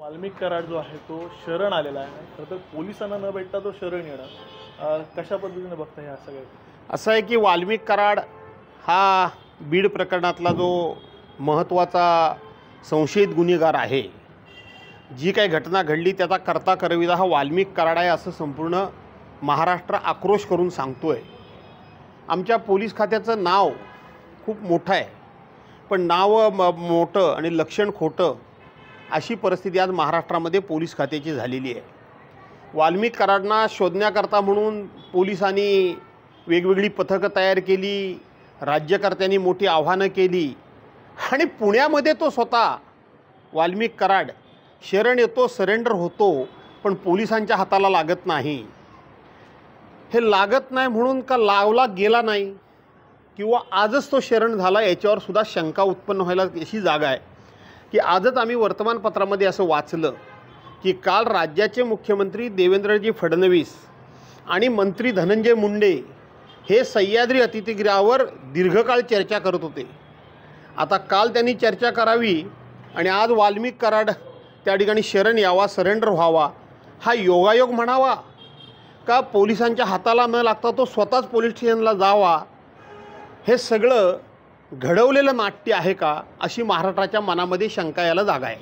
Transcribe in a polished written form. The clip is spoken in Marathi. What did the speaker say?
वाल्मिक कराड जो आहे तो शरण आलेला आहे. खरं तर पोलिसांना न भेटता तो शरण येणं कशा पद्धतीने बघता ह्या सगळ्या? असं आहे की वाल्मिक कराड हा बीड प्रकरणातला जो महत्त्वाचा संशयित गुन्हेगार आहे, जी काही घटना घडली त्याचा करता करविदा हा वाल्मिक कराड आहे असं संपूर्ण महाराष्ट्र आक्रोश करून सांगतो आहे. आमच्या पोलीस खात्याचं नाव खूप मोठं आहे, पण नाव मोठं आणि लक्षण खोटं अशी परिस्थिती आज महाराष्ट्रामध्ये पोलीस खात्याची झालेली आहे. वाल्मिक कराडना शोधण्याकरता म्हणून पोलिसांनी वेगवेगळी पथकं तयार केली, राज्यकर्त्यांनी मोठी आव्हानं केली आणि पुण्यामध्ये तो स्वतः वाल्मिक कराड शरण येतो, सरेंडर होतो, पण पोलिसांच्या हाताला लागत नाही. हे लागत नाही म्हणून का लावला गेला नाही किंवा आजच तो शरण झाला याच्यावर सुद्धा शंका उत्पन्न व्हायला अशी जागा आहे की आजच आम्ही वर्तमानपत्रामध्ये असं वाचलं की काल राज्याचे मुख्यमंत्री देवेंद्रजी फडणवीस आणि मंत्री धनंजय मुंडे हे सह्याद्री अतिथीगृहावर दीर्घकाळ चर्चा करत होते. आता काल त्यांनी चर्चा करावी आणि आज वाल्मिक कराड त्या ठिकाणी शरण यावा, सरेंडर व्हावा, हा योगायोग म्हणावा का पोलिसांच्या हाताला न लागता तो स्वतःच पोलीस स्टेशनला जावा, हे सगळं घडवलेलं नाट्य आहे का, अशी महाराष्ट्राच्या मनामध्ये शंका यायला जागा आहे.